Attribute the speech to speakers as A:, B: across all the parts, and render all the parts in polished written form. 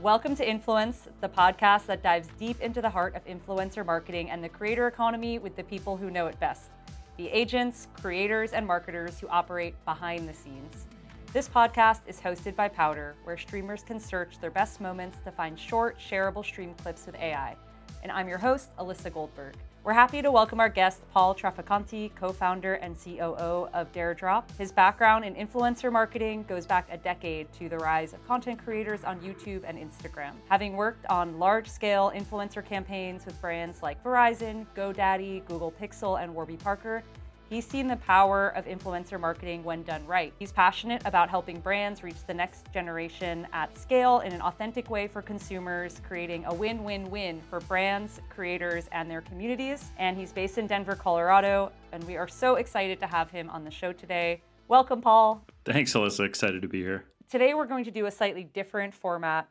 A: Welcome to Influence, the podcast that dives deep into the heart of influencer marketing and the creator economy with the people who know it best, the agents, creators, and marketers who operate behind the scenes. This podcast is hosted by Powder, where streamers can search their best moments to find short, shareable stream clips with AI. And I'm your host, Alyssa Goldberg. We're happy to welcome our guest, Paul Traficanti, co-founder and COO of Daredrop. His background in influencer marketing goes back a decade to the rise of content creators on YouTube and Instagram. Having worked on large-scale influencer campaigns with brands like Verizon, GoDaddy, Google Pixel, and Warby Parker, he's seen the power of influencer marketing when done right. He's passionate about helping brands reach the next generation at scale in an authentic way for consumers, creating a win-win-win for brands, creators, and their communities. And he's based in Denver, Colorado, and we are so excited to have him on the show today. Welcome, Paul.
B: Thanks, Alyssa. Excited to be here.
A: Today, we're going to do a slightly different format.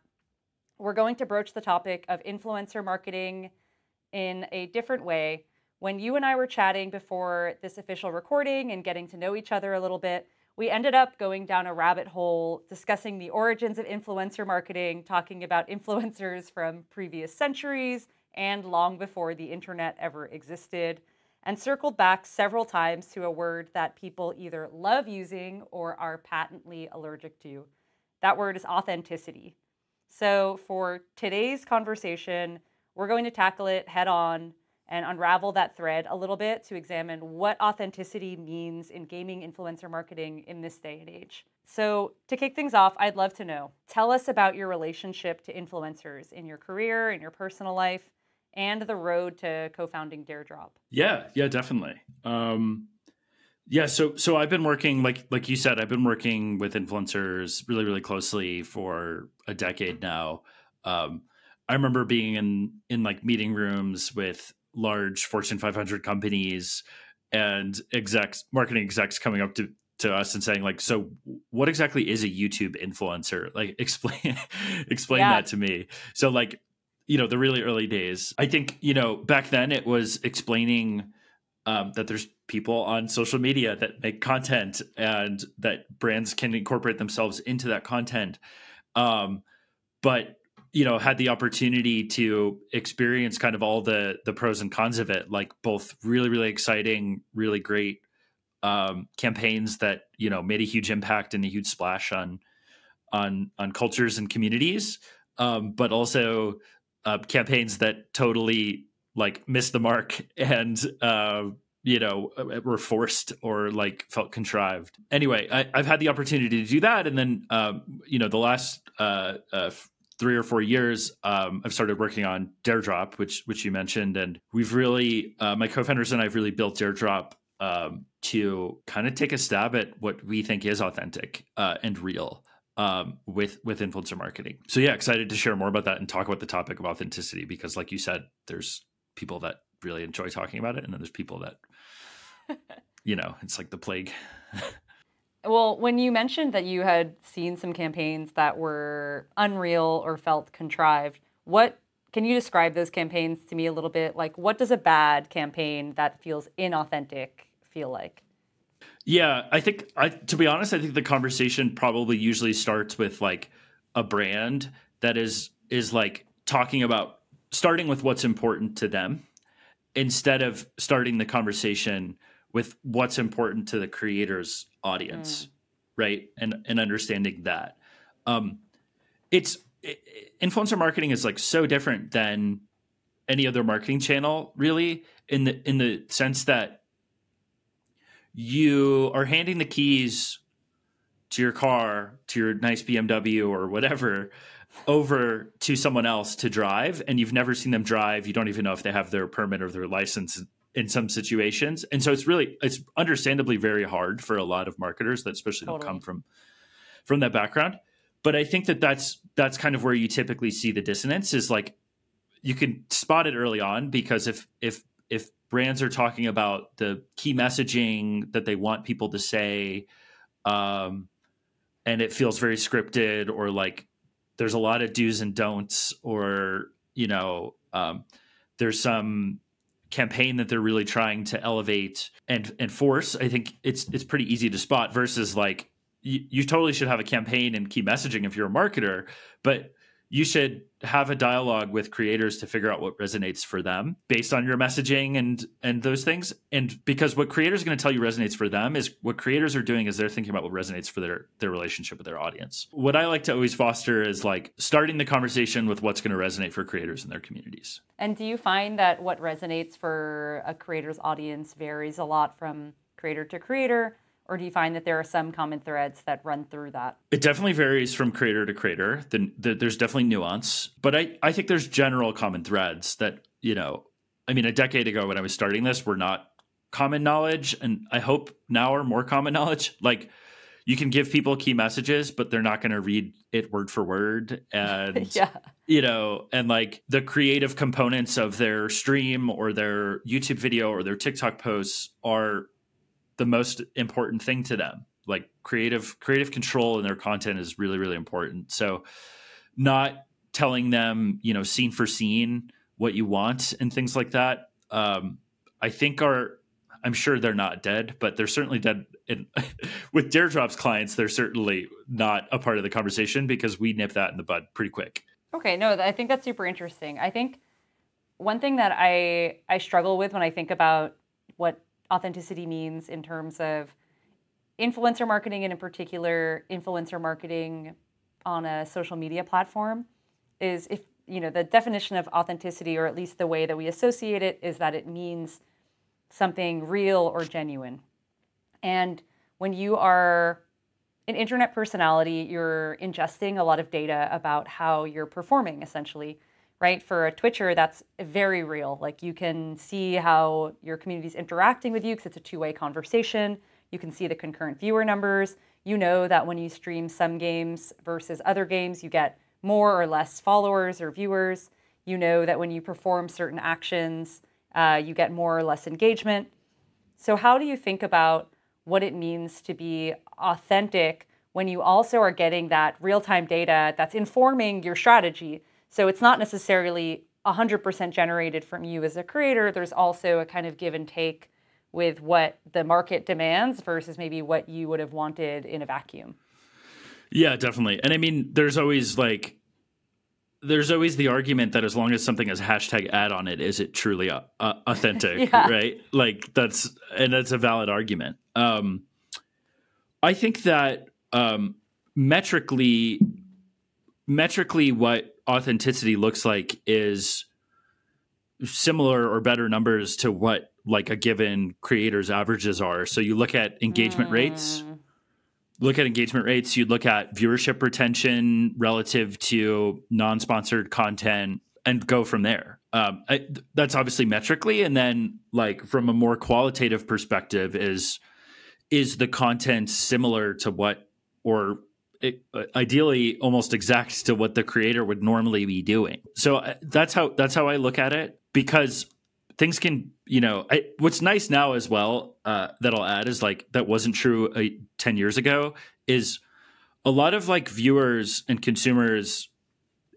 A: We're going to broach the topic of influencer marketing in a different way. When you and I were chatting before this official recording and getting to know each other a little bit, we ended up going down a rabbit hole discussing the origins of influencer marketing, talking about influencers from previous centuries and long before the internet ever existed, and circled back several times to a word that people either love using or are patently allergic to. That word is authenticity. So for today's conversation, we're going to tackle it head on and unravel that thread a little bit to examine what authenticity means in gaming influencer marketing in this day and age. So to kick things off, I'd love to know, tell us about your relationship to influencers in your career, in your personal life, and the road to co-founding Daredrop.
B: Yeah, definitely. So I've been working, like you said, I've been working with influencers really, really closely for a decade now. I remember being in like meeting rooms with large Fortune 500 companies and marketing execs coming up to us and saying like, so what exactly is a YouTube influencer? Like explain that to me. So like, the really early days, I think, back then it was explaining that there's people on social media that make content and that brands can incorporate themselves into that content. But had the opportunity to experience kind of all the pros and cons of it, like both really, really exciting, really great campaigns that, made a huge impact and a huge splash on cultures and communities, but also campaigns that totally like missed the mark and, were forced or like felt contrived. Anyway, I've had the opportunity to do that. And then, the last 3 or 4 years, I've started working on Daredrop, which you mentioned, and we've really, my co-founders and I have really built Daredrop to kind of take a stab at what we think is authentic and real with influencer marketing. So yeah, excited to share more about that and talk about the topic of authenticity because, like you said, there's people that really enjoy talking about it, and then there's people that, it's like the plague.
A: Well, when you mentioned that you had seen some campaigns that were unreal or felt contrived, can you describe those campaigns to me a little bit? Like, what does a bad campaign that feels inauthentic feel like?
B: Yeah, to be honest, I think the conversation probably usually starts with like a brand that is like starting with what's important to them instead of starting the conversation with what's important to the creator's audience, right? And understanding that. Influencer marketing is like so different than any other marketing channel, really, in the sense that you are handing the keys to your car, to your nice BMW or whatever, over to someone else to drive, and you've never seen them drive. You don't even know if they have their permit or their license in some situations. And so it's understandably very hard for a lot of marketers that especially don't come from that background. But I think that's kind of where you typically see the dissonance is like, you can spot it early on because if brands are talking about the key messaging that they want people to say, and it feels very scripted or like there's a lot of do's and don'ts or, there's some campaign that they're really trying to elevate and force, I think it's pretty easy to spot versus like you totally should have a campaign and key messaging if you're a marketer, but you should have a dialogue with creators to figure out what resonates for them based on your messaging and those things. And because what creators are going to tell you resonates for them is what creators are doing is they're thinking about what resonates for their relationship with their audience. What I like to always foster is like starting the conversation with what's going to resonate for creators in their communities.
A: And do you find that what resonates for a creator's audience varies a lot from creator to creator? Or do you find that there are some common threads that run through that?
B: It definitely varies from creator to creator. There's definitely nuance. But I think there's general common threads that, I mean, a decade ago when I was starting this were not common knowledge. And I hope now are more common knowledge. Like you can give people key messages, but they're not going to read it word for word. And, and like the creative components of their stream or their YouTube video or their TikTok posts are the most important thing to them. Like creative control in their content is really, really important. So not telling them, scene for scene what you want and things like that. I think I'm sure they're not dead, but they're certainly dead. With Daredrop's clients, they're certainly not a part of the conversation because we nip that in the bud pretty quick.
A: Okay, no, I think that's super interesting. I think one thing that I struggle with when I think about what authenticity means in terms of influencer marketing, and in particular influencer marketing on a social media platform, is if the definition of authenticity, or at least the way that we associate it, is that it means something real or genuine. And when you are an internet personality, you're ingesting a lot of data about how you're performing, essentially. Right? For a Twitcher, that's very real. Like you can see how your community's interacting with you because it's a two-way conversation. You can see the concurrent viewer numbers. You know that when you stream some games versus other games, you get more or less followers or viewers. You know that when you perform certain actions, you get more or less engagement. So how do you think about what it means to be authentic when you also are getting that real-time data that's informing your strategy? So it's not necessarily 100% generated from you as a creator. There's also a kind of give and take with what the market demands versus maybe what you would have wanted in a vacuum.
B: Yeah, definitely. And I mean, there's always the argument that as long as something has hashtag ad on it, is it truly authentic, right? Like that's a valid argument. I think that metrically what authenticity looks like is similar or better numbers to what like a given creator's averages are. So you look at engagement rates, you look at viewership retention relative to non-sponsored content and go from there. That's obviously metrically. And then like from a more qualitative perspective is the content similar to what, or ideally almost exact to what the creator would normally be doing. So that's how I look at it, because things can, what's nice now as well, that I'll add is like, that wasn't true 10 years ago, is a lot of like viewers and consumers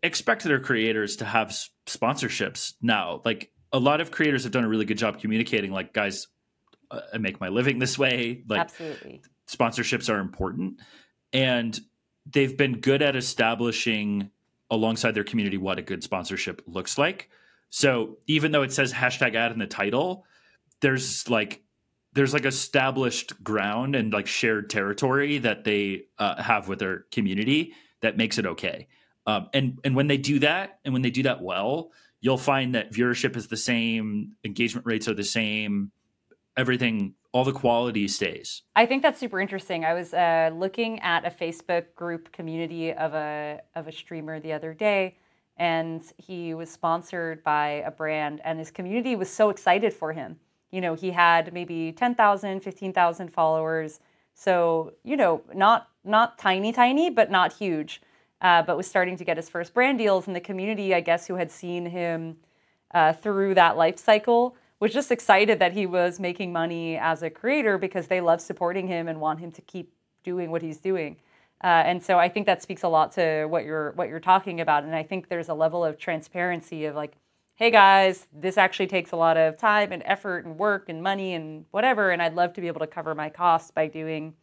B: expect their creators to have sponsorships now. Like a lot of creators have done a really good job communicating, like, guys, I make my living this way. Like, absolutely, sponsorships are important. And they've been good at establishing alongside their community what a good sponsorship looks like. So even though it says hashtag ad in the title, there's like established ground and like shared territory that they have with their community that makes it okay. And when they do that, and when they do that well, you'll find that viewership is the same, engagement rates are the same, everything, all the quality stays.
A: I think that's super interesting. I was looking at a Facebook group community of a streamer the other day, and he was sponsored by a brand, and his community was so excited for him. He had maybe 10,000, 15,000 followers. So, not tiny, but not huge, but was starting to get his first brand deals. And the community, I guess, who had seen him through that life cycle was just excited that he was making money as a creator because they love supporting him and want him to keep doing what he's doing. And so I think that speaks a lot to what you're talking about. And I think there's a level of transparency of like, hey guys, this actually takes a lot of time and effort and work and money and whatever, and I'd love to be able to cover my costs by doing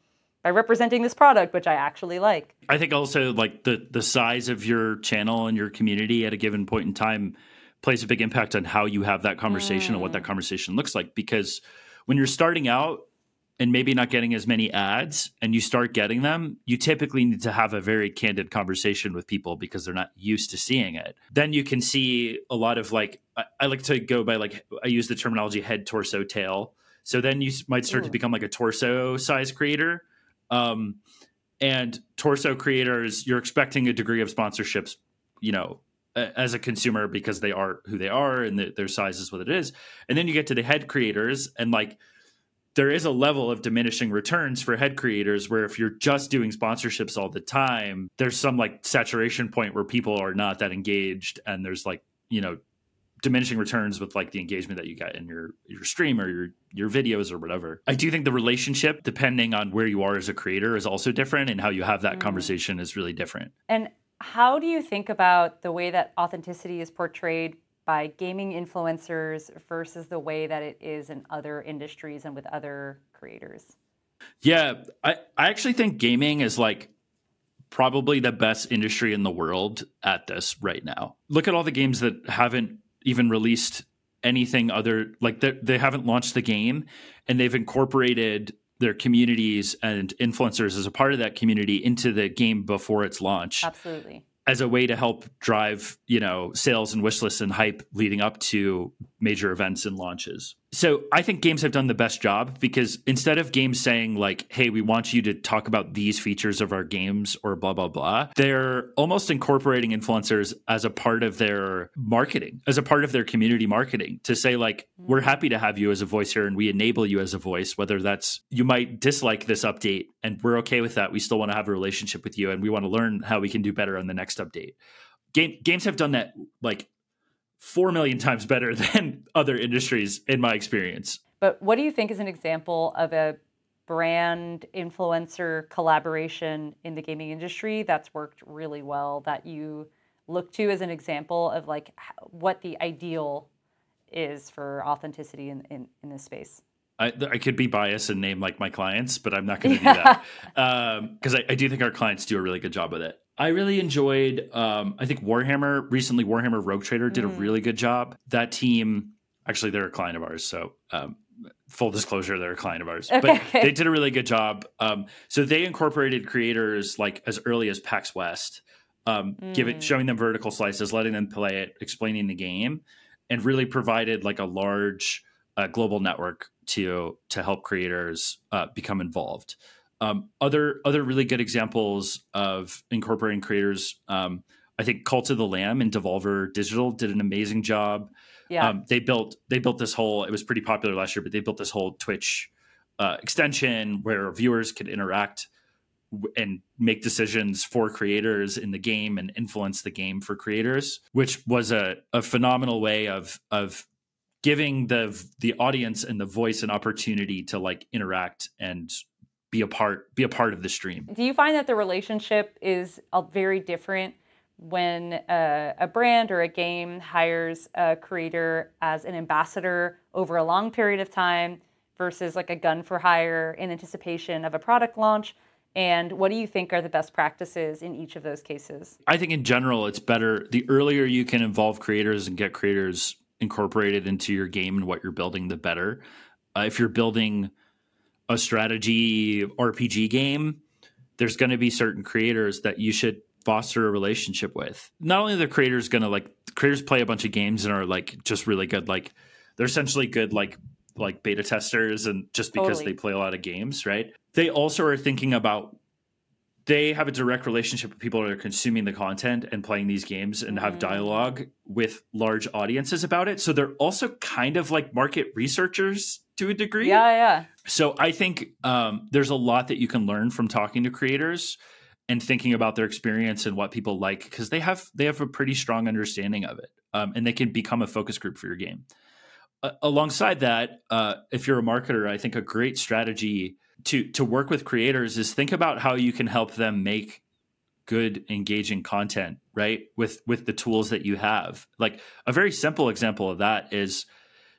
A: by representing this product, which I actually like.
B: I think also like the size of your channel and your community at a given point in time plays a big impact on how you have that conversation and what that conversation looks like. Because when you're starting out and maybe not getting as many ads and you start getting them, you typically need to have a very candid conversation with people because they're not used to seeing it. Then you can see a lot of like, I like to go by like, I use the terminology head, torso, tail. So then you might start to become like a torso size creator. And torso creators, you're expecting a degree of sponsorships, you know, as a consumer because they are who they are and their size is what it is. And then you get to the head creators and like, there is a level of diminishing returns for head creators where if you're just doing sponsorships all the time, there's some like saturation point where people are not that engaged and there's like, you know, diminishing returns with like the engagement that you get in your stream or your videos or whatever. I do think the relationship, depending on where you are as a creator, is also different, and how you have that conversation is really different.
A: And how do you think about the way that authenticity is portrayed by gaming influencers versus the way that it is in other industries and with other creators?
B: Yeah, I actually think gaming is like probably the best industry in the world at this right now. Look at all the games that haven't even released anything other, like they haven't launched the game and they've incorporated their communities and influencers as a part of that community into the game before its launch.
A: Absolutely.
B: As a way to help drive, you know, sales and wish lists and hype leading up to major events and launches. So I think games have done the best job because instead of games saying like, hey, we want you to talk about these features of our games or blah, blah, blah, they're almost incorporating influencers as a part of their marketing, as a part of their community marketing to say like, we're happy to have you as a voice here and we enable you as a voice, whether that's you might dislike this update and we're okay with that. We still want to have a relationship with you and we want to learn how we can do better on the next update. Games have done that like 4 million times better than other industries in my experience.
A: But what do you think is an example of a brand influencer collaboration in the gaming industry that's worked really well that you look to as an example of like what the ideal is for authenticity in this space?
B: I could be biased and name like my clients, but I'm not going to do that because I do think our clients do a really good job with it. I really enjoyed, I think Warhammer Rogue Trader did a really good job. That team, actually, they're a client of ours. So full disclosure, they're a client of ours.
A: Okay.
B: But they did a really good job. So they incorporated creators like as early as PAX West, showing them vertical slices, letting them play it, explaining the game, and really provided like a large global network to help creators become involved. Other really good examples of incorporating creators, I think Cult of the Lamb and Devolver Digital did an amazing job.
A: Yeah.
B: They built this whole, it was pretty popular last year, but they built this whole Twitch extension where viewers could interact and make decisions for creators in the game and influence the game for creators, which was a phenomenal way of giving the audience and the voice an opportunity to like interact and be a part of the stream.
A: Do you find that the relationship is very different when a brand or a game hires a creator as an ambassador over a long period of time versus like a gun for hire in anticipation of a product launch? And what do you think are the best practices in each of those cases?
B: I think in general, it's better the earlier you can involve creators and get creators incorporated into your game and what you're building, the better. If you're building a strategy RPG game, there's going to be certain creators that you should foster a relationship with. Not only are the creators going to creators play a bunch of games and are like just really good, like they're essentially good like beta testers and just because they play a lot of games, right? They also are thinking about, they have a direct relationship with people that are consuming the content and playing these games and have dialogue with large audiences about it. So they're also kind of like market researchers to a degree.
A: Yeah.
B: So I think there's a lot that you can learn from talking to creators and thinking about their experience and what people like, because they have a pretty strong understanding of it, and they can become a focus group for your game. Alongside that, if you're a marketer, I think a great strategy to work with creators is think about how you can help them make good, engaging content, right? With the tools that you have. Like a very simple example of that is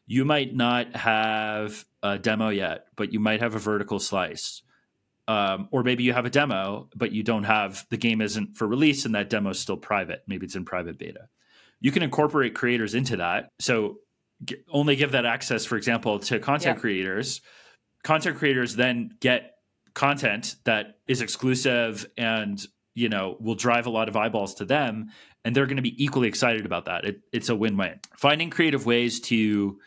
B: you might not have a demo yet, but you might have a vertical slice. or maybe you have a demo, but you don't have, the game isn't for release and that demo is still private. Maybe it's in private beta. You can incorporate creators into that. So only give that access, for example, to content creators. Content creators then get content that is exclusive and, will drive a lot of eyeballs to them. And they're going to be equally excited about that. It's a win-win. Finding creative ways to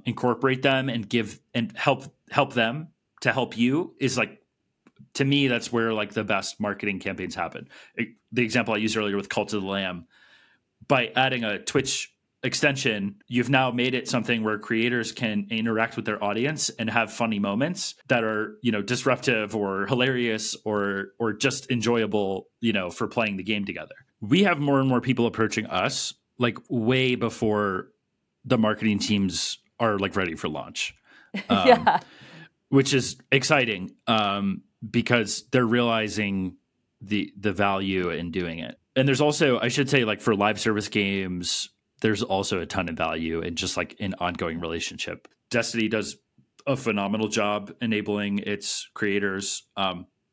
B: incorporate them and give and help them to help you is like, to me, that's where like the best marketing campaigns happen. The example I used earlier with Cult of the Lamb, by adding a Twitch extension, you've now made it something where creators can interact with their audience and have funny moments that are, disruptive or hilarious or just enjoyable, for playing the game together. We have more and more people approaching us like way before the marketing teams are like ready for launch. Which is exciting because they're realizing the value in doing it. And there's also, I should say, like for live service games, there's also a ton of value in just like an ongoing relationship. Destiny does a phenomenal job enabling its creators.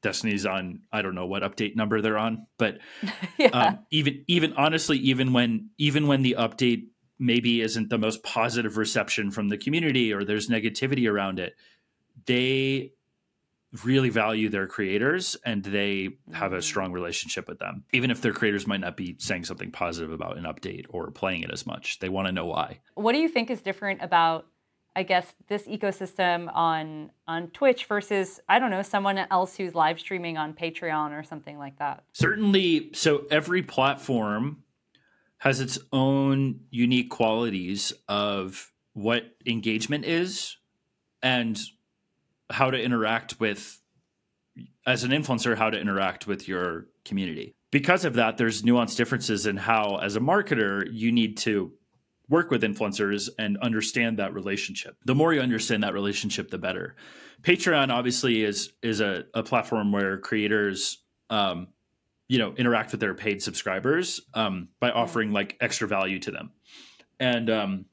B: Destiny's on, I don't know what update number they're on, but even honestly, even when the update maybe isn't the most positive reception from the community or there's negativity around it, they really value their creators and they have a strong relationship with them. Even if their creators might not be saying something positive about an update or playing it as much, they want to know why. What
A: do you think is different about, I guess, this ecosystem on Twitch versus, I don't know, someone else who's live streaming on Patreon or something like that?
B: Certainly. So every platform has its own unique qualities of what engagement is and how to interact with, as an influencer, how to interact with your community. Because of that, there's nuanced differences in how, as a marketer, you need to work with influencers and understand that relationship. The more you understand that relationship, the better. Patreon obviously is a platform where creators, interact with their paid subscribers by offering like extra value to them. And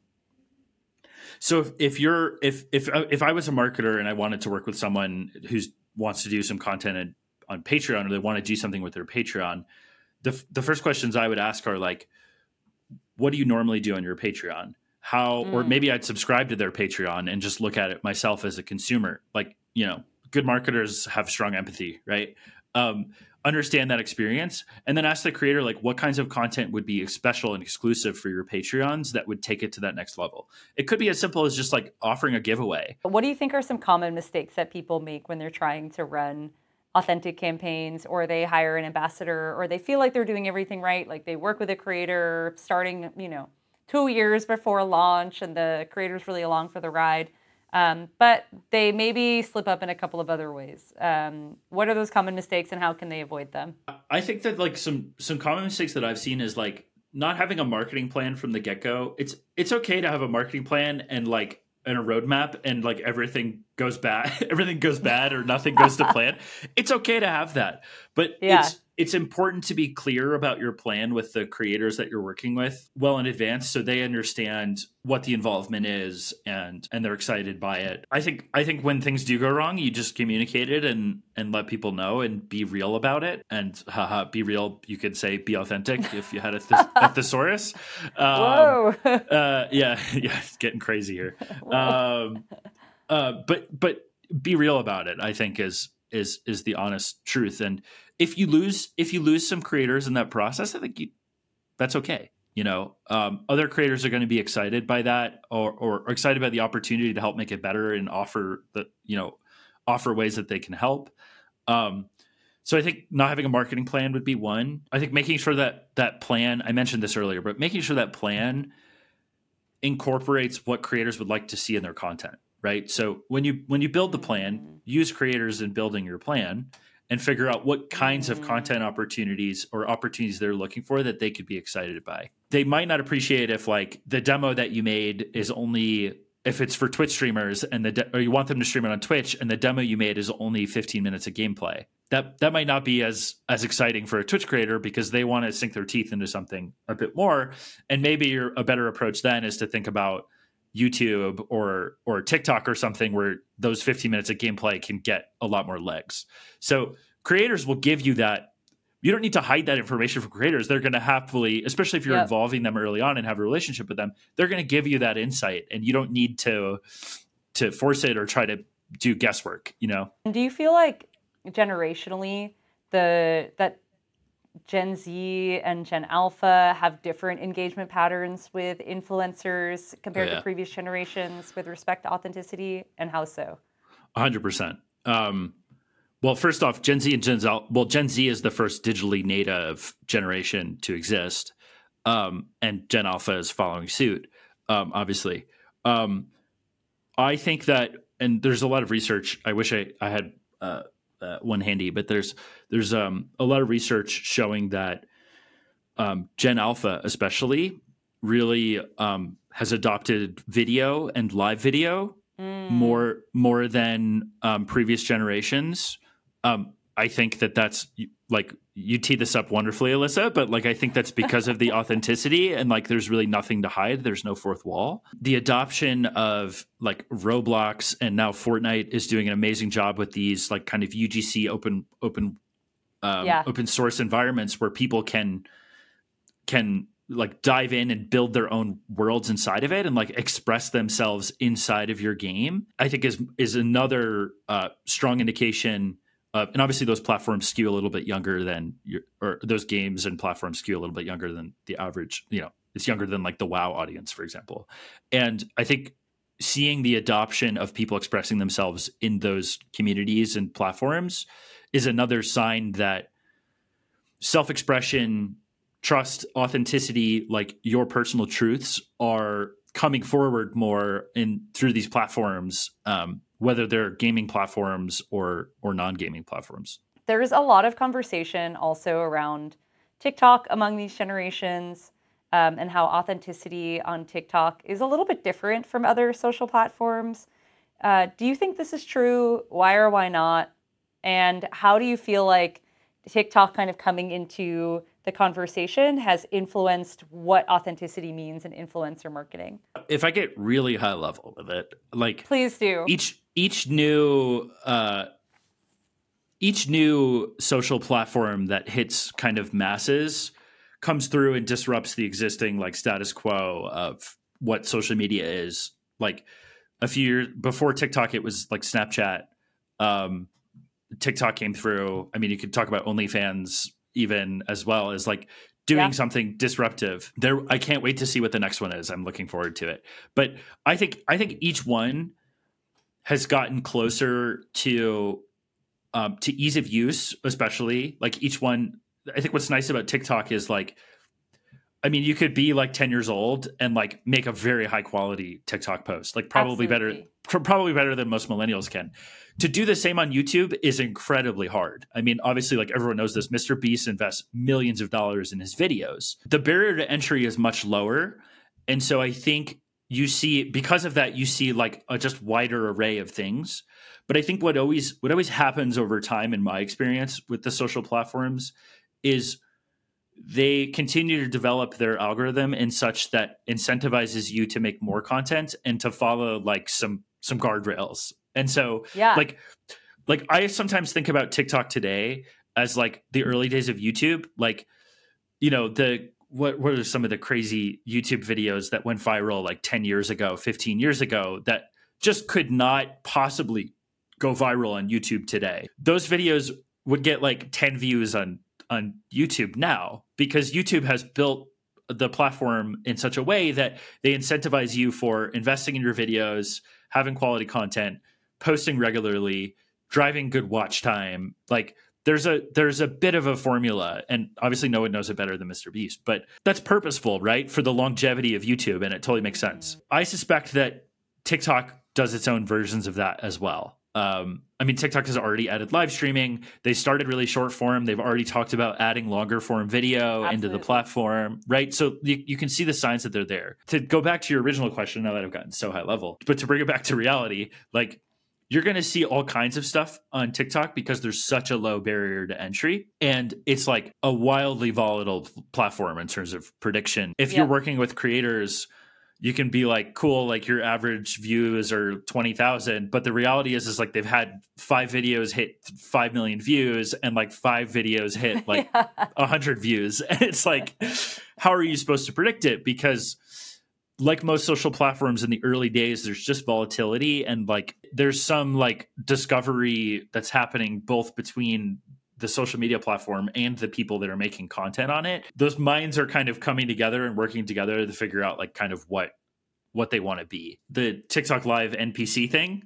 B: so if I was a marketer and I wanted to work with someone who wants to do some content on Patreon, or they want to do something with their Patreon, the first questions I would ask are like, what do you normally do on your Patreon? Or maybe I'd subscribe to their Patreon and just look at it myself as a consumer. Like, good marketers have strong empathy, right? Understand that experience and then ask the creator, like, what kinds of content would be special and exclusive for your Patreons that would take it to that next level? It could be as simple as just like offering a giveaway.
A: What do you think are some common mistakes that people make when they're trying to run authentic campaigns, or they hire an ambassador, or they feel like they're doing everything right? Like they work with a creator starting, 2 years before launch and the creator's really along for the ride. But they maybe slip up in a couple of other ways. What are those common mistakes and how can they avoid them?
B: I think that like some common mistakes that I've seen is like not having a marketing plan from the get-go. It's okay to have a marketing plan and a roadmap and like everything goes bad or nothing goes to plan. It's okay to have that. But it's important to be clear about your plan with the creators that you're working with well in advance so they understand what the involvement is and they're excited by it. I think when things do go wrong, you just communicate it and let people know and be real about it. And be real, you could say be authentic if you had a thesaurus.
A: Whoa.
B: It's getting crazy here. But be real about it, I think is the honest truth. And if you lose some creators in that process, I think that's okay. Other creators are going to be excited by that or excited by the opportunity to help make it better and offer ways that they can help. So I think not having a marketing plan would be one. I think making sure that plan, I mentioned this earlier, but making sure that plan incorporates what creators would like to see in their content, right? So when you build the plan, use creators in building your plan and figure out what kinds of content opportunities they're looking for that they could be excited by. They might not appreciate if like the demo that you made is only, if it's for Twitch streamers or you want them to stream it on Twitch and the demo you made is only 15 minutes of gameplay. That might not be as exciting for a Twitch creator because they want to sink their teeth into something a bit more. And maybe a better approach then is to think about YouTube or TikTok or something where those 15 minutes of gameplay can get a lot more legs. So creators will give you that. You don't need to hide that information from creators. They're going to happily, especially if you're involving them early on and have a relationship with them, they're going to give you that insight, and you don't need to force it or try to do guesswork, you know?
A: Do you feel like generationally that Gen Z and Gen Alpha have different engagement patterns with influencers compared to previous generations with respect to authenticity, and how so?
B: 100%. Well, first off, Gen Z and Gen Z is the first digitally native generation to exist, and Gen Alpha is following suit, obviously. I think that, and there's a lot of research. I wish I had one handy, but there's a lot of research showing that Gen Alpha especially really has adopted video and live video more than previous generations. I think that's like, you tee this up wonderfully, Alyssa, but like, I think that's because of the authenticity, and like, there's really nothing to hide. There's no fourth wall. The adoption of like Roblox, and now Fortnite is doing an amazing job with these like kind of UGC open source environments where people can like dive in and build their own worlds inside of it and like express themselves inside of your game, I think is another strong indication of, and obviously those platforms skew a little bit younger than those games and platforms skew a little bit younger than the average, you know, it's younger than like the WoW audience, for example. And I think seeing the adoption of people expressing themselves in those communities and platforms is another sign that self-expression, trust, authenticity, like your personal truths, are coming forward more through these platforms, whether they're gaming platforms or non-gaming platforms.
A: There's a lot of conversation also around TikTok among these generations, and how authenticity on TikTok is a little bit different from other social platforms. Do you think this is true? Why or why not? And how do you feel like TikTok kind of coming into the conversation has influenced what authenticity means in influencer marketing?
B: If I get really high level with it, like,
A: please do.
B: Each new social platform that hits kind of masses comes through and disrupts the existing like status quo of what social media is. Like a few years before TikTok, it was like Snapchat. TikTok came through. I mean, you could talk about OnlyFans even as well as like doing something disruptive. I can't wait to see what the next one is. I'm looking forward to it. But I think each one has gotten closer to ease of use, especially like each one. I think what's nice about TikTok is like, I mean, you could be like 10 years old and like make a very high quality TikTok post, like probably better than most millennials can. To do the same on YouTube is incredibly hard. I mean, obviously, like everyone knows this, Mr. Beast invests millions of dollars in his videos. The barrier to entry is much lower. And so I think you see, because of that, you see like a just wider array of things. But I think what always happens over time, in my experience with the social platforms, is they continue to develop their algorithm in such that incentivizes you to make more content and to follow like some guardrails. And so like I sometimes think about TikTok today as like the early days of YouTube. Like, you know, what are some of the crazy YouTube videos that went viral like 10 years ago, 15 years ago that just could not possibly go viral on YouTube today? Those videos would get like 10 views on YouTube now, because YouTube has built the platform in such a way that they incentivize you for investing in your videos, having quality content, posting regularly, driving good watch time. Like there's a bit of a formula, and obviously no one knows it better than Mr. Beast, but that's purposeful, right? For the longevity of YouTube, and it totally makes sense. I suspect that TikTok does its own versions of that as well. I mean, TikTok has already added live streaming. They started really short form. They've already talked about adding longer form video into the platform, right? So you can see the signs that they're there. To go back to your original question, now that I've gotten so high level, but to bring it back to reality, like you're going to see all kinds of stuff on TikTok because there's such a low barrier to entry. And it's like a wildly volatile platform in terms of prediction. If you're working with creators, you can be like, cool, like your average views are 20,000, but the reality is like they've had 5 videos hit 5 million views and like 5 videos hit like 100 views. And it's like, how are you supposed to predict it? Because like most social platforms in the early days, there's just volatility and like there's some like discovery that's happening both between the social media platform and the people that are making content on it. Those minds are kind of coming together and working together to figure out like kind of what they want to be. The TikTok Live NPC thing,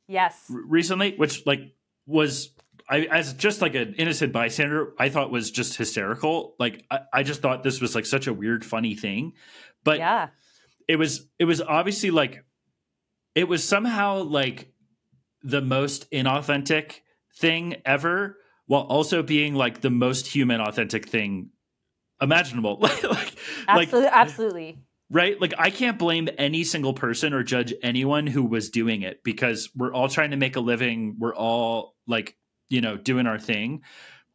A: yes,
B: recently, which like was as just like an innocent bystander, I thought was just hysterical. Like I just thought this was like such a weird, funny thing, but
A: yeah,
B: it was obviously like it was somehow like the most inauthentic thing ever, while also being like the most human authentic thing imaginable.
A: absolutely.
B: Right? Like I can't blame any single person or judge anyone who was doing it because we're all trying to make a living. We're all like, you know, doing our thing.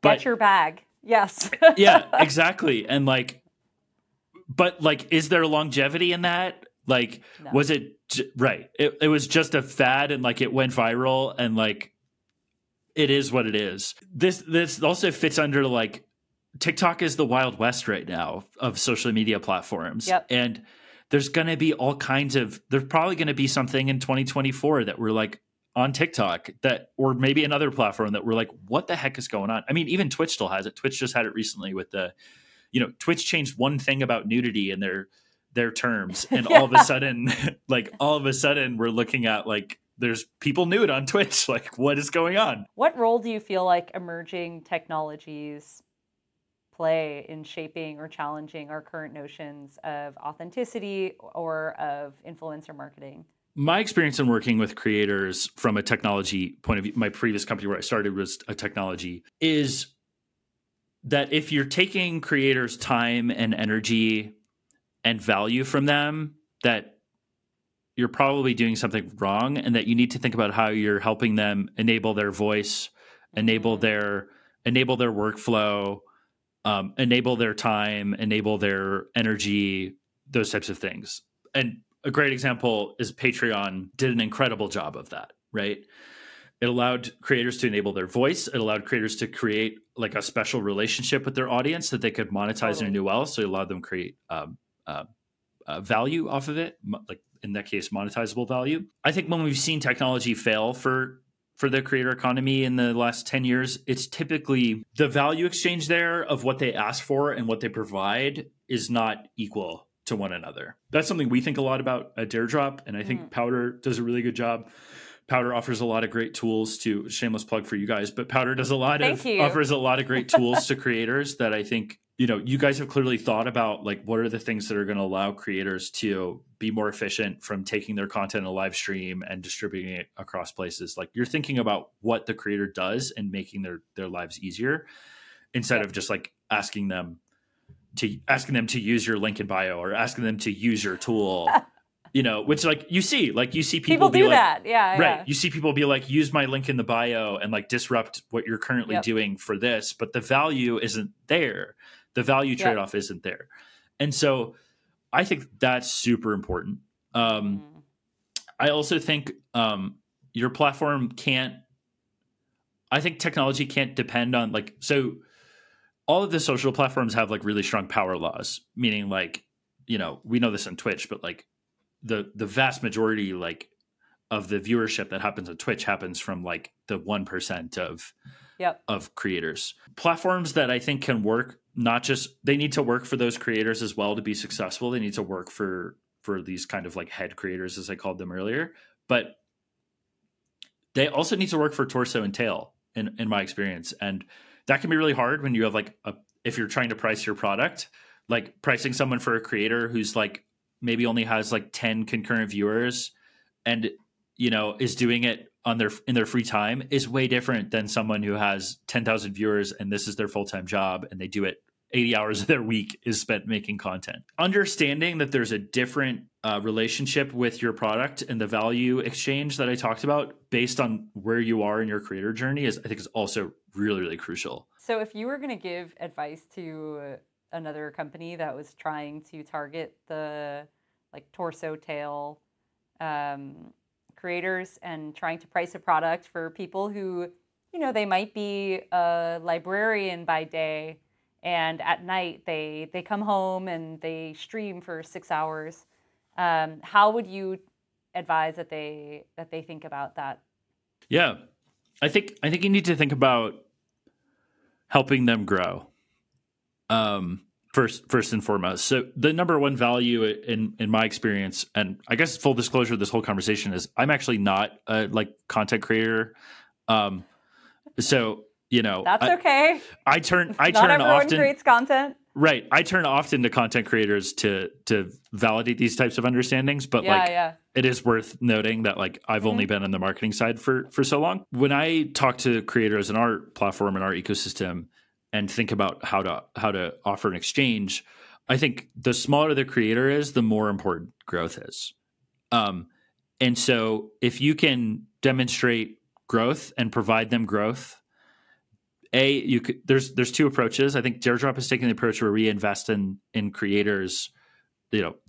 B: But
A: get your bag. Yes.
B: Yeah, exactly. And like, but like, is there longevity in that? Like,
A: no.
B: Was it right? It was just a fad and like it went viral and like, it is what it is. This also fits under like TikTok is the Wild West right now of social media platforms.
A: Yep.
B: And there's going to be all kinds of, there's probably going to be something in 2024 that we're like on TikTok that, or maybe another platform that we're like, what the heck is going on? I mean, even Twitch still has it. Twitch just had it recently with the, you know, Twitch changed one thing about nudity in their terms. And all of a sudden, we're looking at like, there's people nude on Twitch. Like, what is going on?
A: What role do you feel like emerging technologies play in shaping or challenging our current notions of authenticity or of influencer marketing?
B: My experience in working with creators from a technology point of view, my previous company where I started was a technology, is that if you're taking creators' time and energy and value from them, that you're probably doing something wrong and that you need to think about how you're helping them enable their voice, enable their workflow, enable their time, enable their energy, those types of things. And a great example is Patreon did an incredible job of that, right? It allowed creators to enable their voice. It allowed creators to create like a special relationship with their audience that they could monetize in a new way. So it allowed them create value off of it, like in that case, monetizable value. I think when we've seen technology fail for the creator economy in the last 10 years, it's typically the value exchange there of what they ask for and what they provide is not equal to one another. That's something we think a lot about at Daredrop, and I think Powder does a really good job. Powder offers a lot of great tools to, shameless plug for you guys, but Powder does offers a lot of great tools to creators that I think, you know, you guys have clearly thought about, like, what are the things that are going to allow creators to be more efficient from taking their content in a live stream and distributing it across places. Like, you're thinking about what the creator does and making their lives easier instead of just like asking them to use your link in bio or asking them to use your tool. You know, which like you see people be
A: do
B: like,
A: that. Yeah.
B: Right.
A: Yeah.
B: You see people be like, use my link in the bio and like disrupt what you're currently doing for this, but the value isn't there. The value trade-off isn't there. And so I think that's super important. I also think your platform I think technology can't depend on like, so all of the social platforms have like really strong power laws, meaning like, you know, we know this on Twitch, but like, the vast majority like of the viewership that happens on Twitch happens from like the 1% of creators. Platforms that I think can work, not just, they need to work for those creators as well to be successful. They need to work for these kind of like head creators, as I called them earlier, but they also need to work for torso and tail in my experience. And that can be really hard when you have like if you're trying to price your product, like pricing someone for a creator who's like, maybe only has like 10 concurrent viewers and, you know, is doing it in their free time is way different than someone who has 10,000 viewers and this is their full-time job and they do it 80 hours of their week is spent making content. Understanding that there's a different relationship with your product and the value exchange that I talked about based on where you are in your creator journey I think is also really, really crucial.
A: So if you were going to give advice to another company that was trying to target the like torso tail creators and trying to price a product for people who, they might be a librarian by day and at night they come home and they stream for 6 hours. How would you advise that they think about that?
B: Yeah, I think you need to think about helping them grow. First and foremost. So the number one value in my experience, and I guess full disclosure, this whole conversation is I'm actually not a content creator. So
A: that's okay.
B: I turn
A: Not everyone
B: often
A: creates content.
B: Right. I turn often to content creators to validate these types of understandings, but it is worth noting that I've only been on the marketing side for so long. When I talk to creators in our platform and our ecosystem and think about how to offer an exchange, I think the smaller the creator is, the more important growth is. And so if you can demonstrate growth and provide them growth, there's two approaches. I think Teardrop is taking the approach where we invest in creators.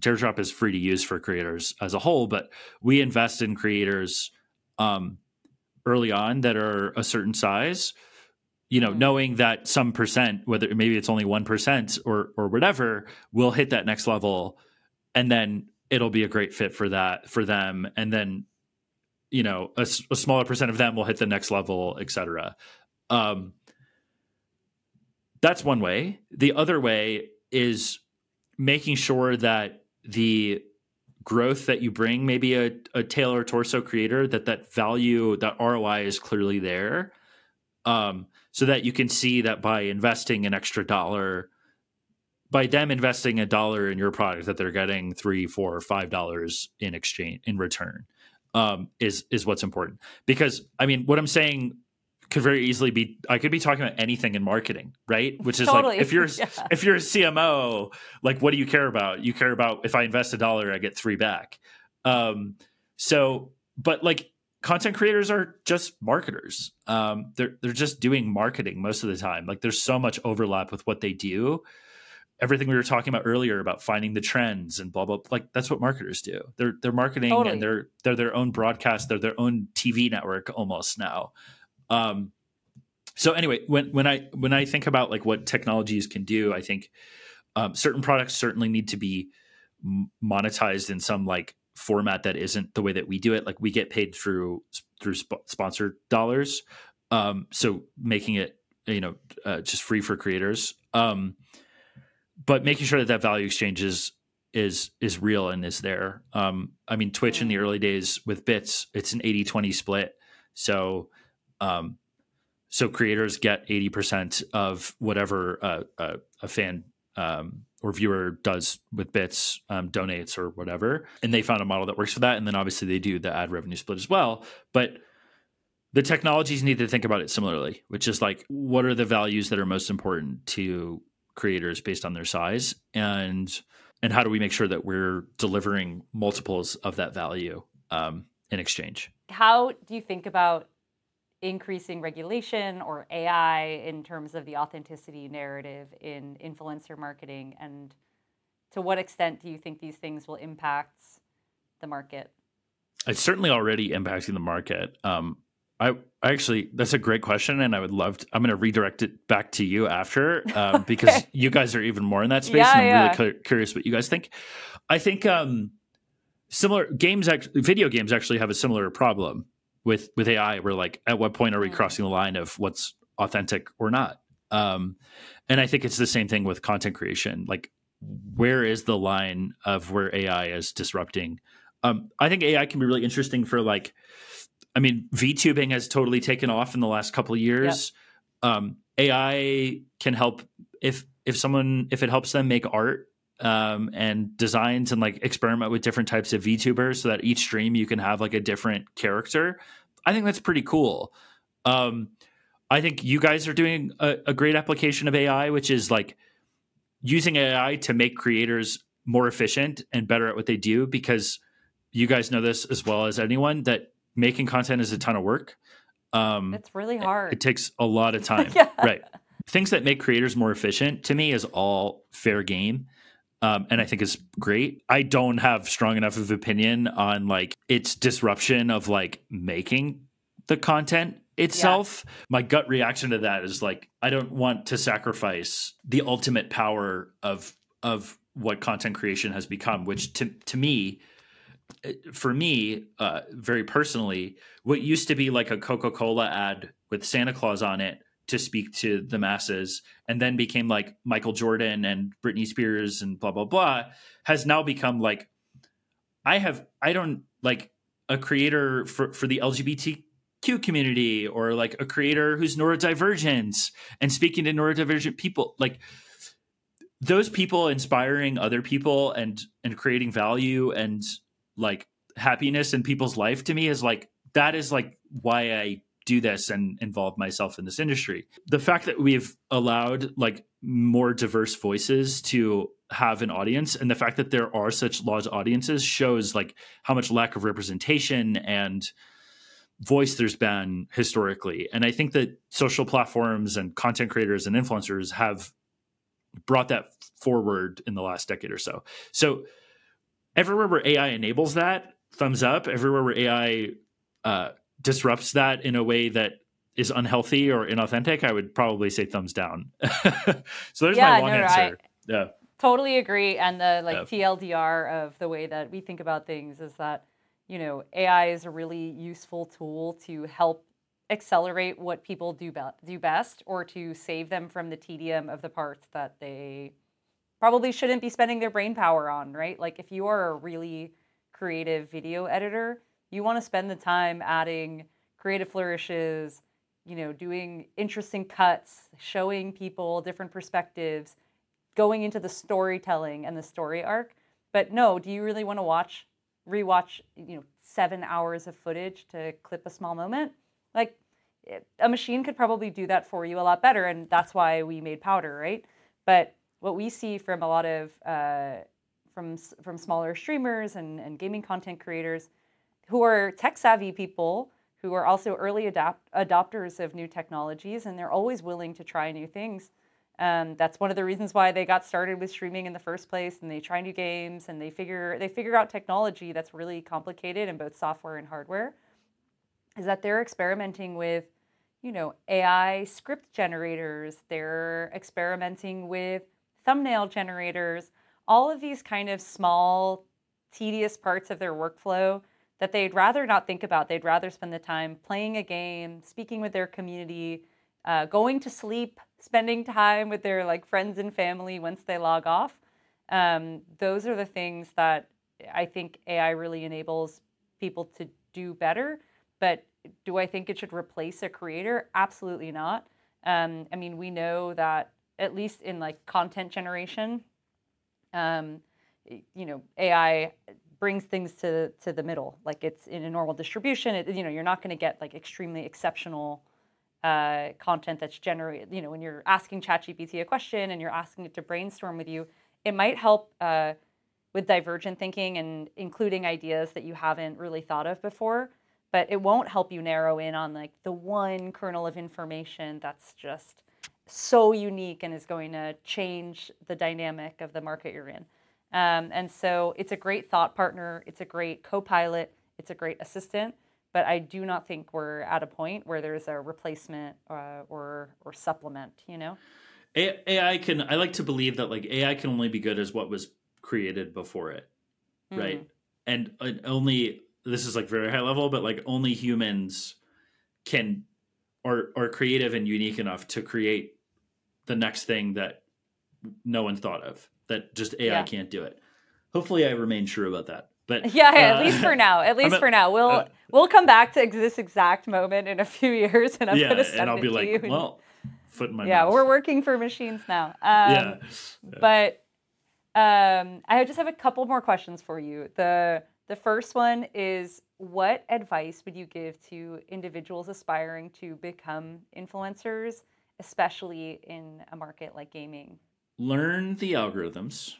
B: Teardrop is free to use for creators as a whole, but we invest in creators early on that are a certain size, knowing that some percent, whether maybe it's only 1% or whatever, will hit that next level, and then it'll be a great fit for them. And then, a smaller percent of them will hit the next level, et cetera. That's one way. The other way is making sure that the growth that you bring, maybe a tail or torso creator, that value, that ROI is clearly there. So that you can see that by investing an extra $1, by them investing $1 in your product, that they're getting $3, $4, or $5 in return, is what's important. Because what I'm saying could very easily be, I could be talking about anything in marketing, right? Which is
A: totally.
B: If you're a CMO, what do you care about? You care about if I invest $1, I get $3 back. But content creators are just marketers. They're just doing marketing most of the time. There's so much overlap with what they do. Everything we were talking about earlier about finding the trends and blah blah. That's what marketers do. They're marketing, totally. And they're their own broadcast. They're their own TV network almost now. So anyway, when I think about what technologies can do, I think certain products certainly need to be monetized in some format that isn't the way that we do it. We get paid through sponsored dollars. So making it, just free for creators. But making sure that value exchange is real and is there. Twitch in the early days with bits, it's an 80-20 split. So creators get 80% of whatever a fan or viewer does with bits, donates or whatever. And they found a model that works for that. And then obviously they do the ad revenue split as well. But the technologies need to think about it similarly, which is what are the values that are most important to creators based on their size? And how do we make sure that we're delivering multiples of that value in exchange?
A: How do you think about increasing regulation or AI in terms of the authenticity narrative in influencer marketing? And to what extent do you think these things will impact the market?
B: It's certainly already impacting the market. I actually, that's a great question. And I'm going to redirect it back to you after, because you guys are even more in that space. And I'm really curious what you guys think. I think similar games, video games actually have a similar problem with AI, where at what point are we crossing the line of what's authentic or not? And I think it's the same thing with content creation. Where is the line of where AI is disrupting? I think AI can be really interesting for VTubing has totally taken off in the last couple of years. Yep. AI can help if it helps them make art and designs and experiment with different types of VTubers, so that each stream you can have a different character. I think that's pretty cool. I think you guys are doing a great application of AI, which is using AI to make creators more efficient and better at what they do, because you guys know this as well as anyone, that making content is a ton of work.
A: It's really hard.
B: It takes a lot of time. Right. Things that make creators more efficient, to me, is all fair game. and I think is great. I don't have strong enough of opinion on like its disruption of like making the content itself. My gut reaction to that is like, I don't want to sacrifice the ultimate power of what content creation has become, which to me, for me, very personally, what used to be like a Coca-Cola ad with Santa Claus on it to speak to the masses, and then became like Michael Jordan and Britney Spears and blah, blah, blah, has now become like, I don't like a creator for the LGBTQ community, or like a creator who's neurodivergent and speaking to neurodivergent people, like those people inspiring other people and creating value and like happiness in people's life, to me is like, that is like why I do this and involve myself in this industry. The fact that we've allowed like more diverse voices to have an audience, and the fact that there are such large audiences, shows like how much lack of representation and voice there's been historically. And I think that social platforms and content creators and influencers have brought that forward in the last decade or so. So everywhere where AI enables that, thumbs up. Everywhere where AI disrupts that in a way that is unhealthy or inauthentic, I would probably say thumbs down. So there's my long answer. Yeah,
A: totally agree. And the TLDR of the way that we think about things is that, you know, AI is a really useful tool to help accelerate what people do best, or to save them from the tedium of the parts that they probably shouldn't be spending their brain power on, right? Like if you are a really creative video editor, you want to spend the time adding creative flourishes, you know, doing interesting cuts, showing people different perspectives, going into the storytelling and the story arc. But no, do you really want to rewatch, you know, 7 hours of footage to clip a small moment? Like a machine could probably do that for you a lot better, and that's why we made Powder, right? But what we see from a lot of from smaller streamers and gaming content creators who are tech savvy people, who are also early adopters of new technologies, and they're always willing to try new things. That's one of the reasons why they got started with streaming in the first place, and they try new games, and they figure out technology that's really complicated in both software and hardware, is that they're experimenting with, you know, AI script generators, they're experimenting with thumbnail generators, all of these kind of small, tedious parts of their workflow that they'd rather not think about. They'd rather spend the time playing a game, speaking with their community, going to sleep, spending time with their like friends and family once they log off. Those are the things that I think AI really enables people to do better. But do I think it should replace a creator? Absolutely not. I mean, we know that at least in like content generation, you know, AI brings things to the middle. Like it's in a normal distribution. You know, you're not going to get like extremely exceptional content that's generated. You know, when you're asking ChatGPT a question and you're asking it to brainstorm with you, it might help with divergent thinking and including ideas that you haven't really thought of before. But it won't help you narrow in on like the one kernel of information that's just so unique and is going to change the dynamic of the market you're in. And so it's a great thought partner. It's a great co-pilot. It's a great assistant. But I do not think we're at a point where there's a replacement or supplement, you know?
B: I like to believe that like AI can only be good as what was created before it, right? And only, this is like very high level, but like only humans are creative and unique enough to create the next thing that no one thought of, that just AI can't do it. Hopefully I remain true about that. But
A: yeah, at least for now. At least for now. We'll come back to this exact moment in a few years, and I'm going to send
B: and I'll
A: it
B: be
A: to
B: like,
A: you.
B: well, foot in my
A: yeah,
B: mouth.
A: we're working for machines now. But I just have a couple more questions for you. The first one is, what advice would you give to individuals aspiring to become influencers, especially in a market like gaming?
B: Learn the algorithms.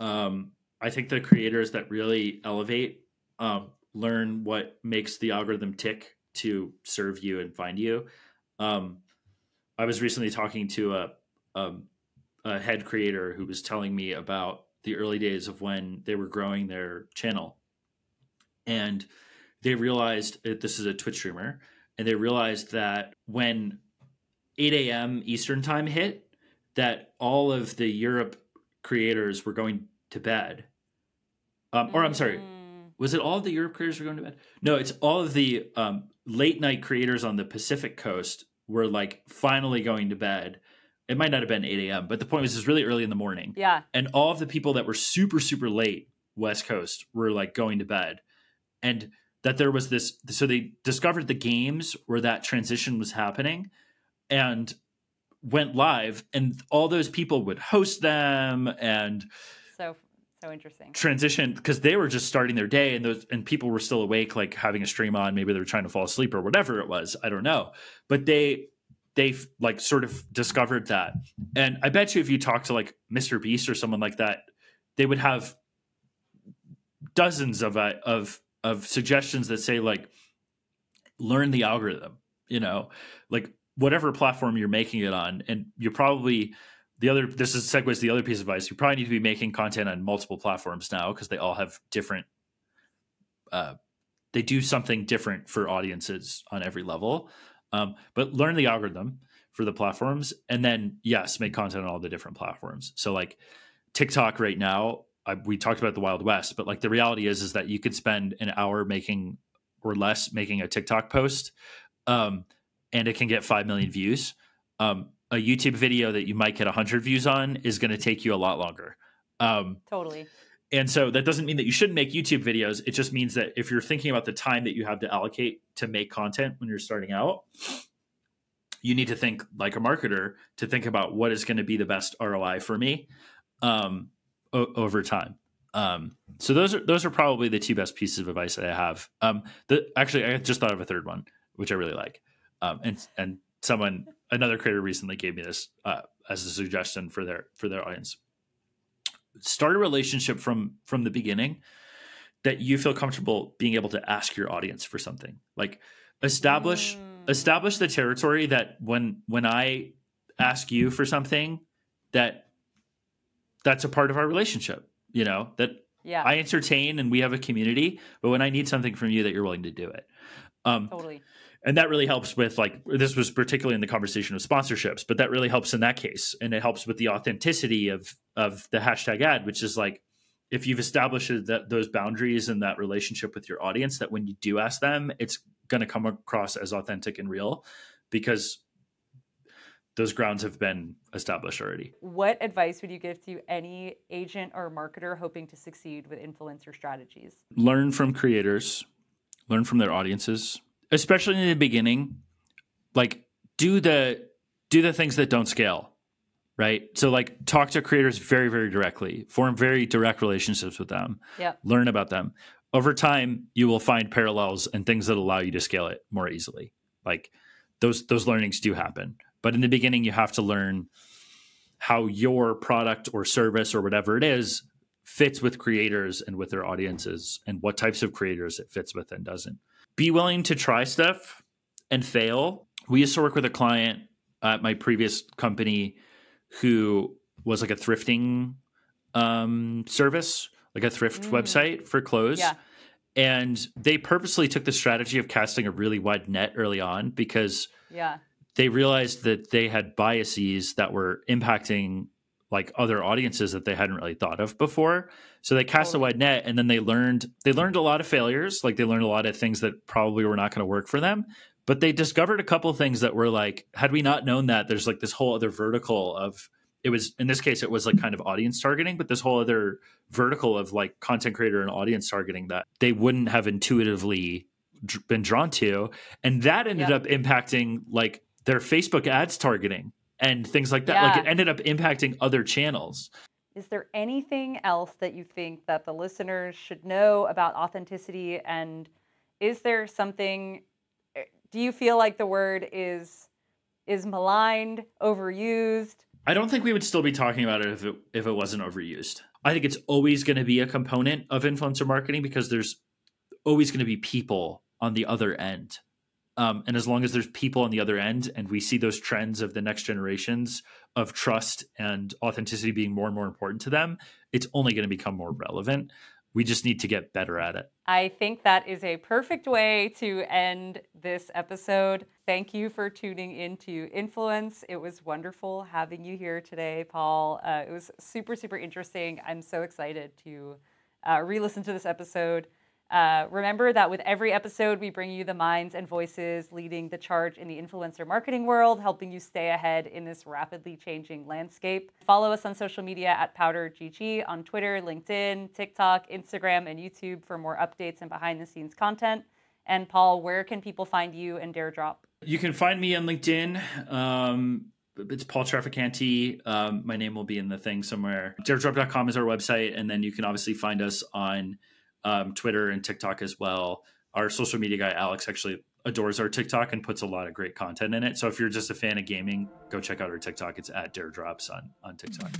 B: I think the creators that really elevate learn what makes the algorithm tick to serve you and find you. I was recently talking to a head creator who was telling me about the early days of when they were growing their channel. And they realized, this is a Twitch streamer, and they realized that when 8 a.m. Eastern time hit, that all of the Europe creators were going to bed. Or I'm sorry, was it all of the Europe creators were going to bed? No, it's all of the late night creators on the Pacific coast were like finally going to bed. It might not have been 8 a.m., but the point was it's really early in the morning.
A: Yeah.
B: And all of the people that were super, super late West Coast were like going to bed. And that there was this, so they discovered the games where that transition was happening and went live, and all those people would host them and
A: so interesting
B: transition, because they were just starting their day, and people were still awake, like having a stream on. Maybe they were trying to fall asleep or whatever it was. I don't know. But they like sort of discovered that. And I bet you if you talk to like Mr. Beast or someone like that, they would have dozens of suggestions that say like, learn the algorithm, like whatever platform you're making it on. And you probably, this is segues to the other piece of advice. You probably need to be making content on multiple platforms now, because they all have different, they do something different for audiences on every level. But learn the algorithm for the platforms, and then yes, make content on all the different platforms. So like TikTok right now, we talked about the Wild West, but like the reality is that you could spend an hour making or less making a TikTok post, and it can get 5 million views. A YouTube video that you might get 100 views on is going to take you a lot longer.
A: Totally.
B: And so that doesn't mean that you shouldn't make YouTube videos. It just means that if you're thinking about the time that you have to allocate to make content when you're starting out, you need to think like a marketer to think about what is going to be the best ROI for me over time. So those are probably the two best pieces of advice that I have. Actually, I just thought of a third one, which I really like. And another creator recently gave me this as a suggestion for their audience. Start a relationship from the beginning that you feel comfortable being able to ask your audience for something. Like establish the territory that when I ask you for something, that's a part of our relationship, that I entertain and we have a community, but when I need something from you, that you're willing to do it.
A: Totally.
B: And that really helps with, like, this was particularly in the conversation of sponsorships, but that really helps in that case. And it helps with the authenticity of the hashtag ad, which is like, if you've established those boundaries and that relationship with your audience, that when you do ask them, it's going to come across as authentic and real, because those grounds have been established already.
A: What advice would you give to any agent or marketer hoping to succeed with influencer strategies?
B: Learn from creators, learn from their audiences. Especially in the beginning, like do the things that don't scale, right? So like talk to creators very, very directly, form very direct relationships with them, learn about them. Over time, you will find parallels and things that allow you to scale it more easily. Like those learnings do happen. But in the beginning, you have to learn how your product or service or whatever it is fits with creators and with their audiences, and what types of creators it fits with and doesn't. Be willing to try stuff and fail. We used to work with a client at my previous company who was like a thrifting service, like a thrift website for clothes. Yeah. And they purposely took the strategy of casting a really wide net early on, because they realized that they had biases that were impacting like other audiences that they hadn't really thought of before. So they cast a wide net, and then they learned a lot of failures. Like they learned a lot of things that probably were not going to work for them, but they discovered a couple of things that were like, had we not known that, there's like this whole other vertical of, it was, in this case, it was like kind of audience targeting, but this whole other vertical of like content creator and audience targeting that they wouldn't have intuitively been drawn to. And that ended up impacting like their Facebook ads targeting and things like that. Yeah. Like it ended up impacting other channels.
A: Is there anything else that you think that the listeners should know about authenticity? And is there something, do you feel like the word is maligned, overused?
B: I don't think we would still be talking about it if it wasn't overused. I think it's always going to be a component of influencer marketing, because there's always going to be people on the other end And as long as there's people on the other end and we see those trends of the next generations of trust and authenticity being more and more important to them, it's only going to become more relevant. We just need to get better at it.
A: I think that is a perfect way to end this episode. Thank you for tuning into Influence. It was wonderful having you here today, Paul. It was super, super interesting. I'm so excited to re-listen to this episode. Remember that with every episode, we bring you the minds and voices leading the charge in the influencer marketing world, helping you stay ahead in this rapidly changing landscape. Follow us on social media at PowderGG on Twitter, LinkedIn, TikTok, Instagram, and YouTube for more updates and behind-the-scenes content. And Paul, where can people find you and Dare Drop?
B: You can find me on LinkedIn. It's Paul Traficanti. My name will be in the thing somewhere. DareDrop.com is our website, and then you can obviously find us on Twitter and TikTok as well. Our social media guy, Alex, actually adores our TikTok and puts a lot of great content in it. So if you're just a fan of gaming, go check out our TikTok. It's at DareDrops on TikTok.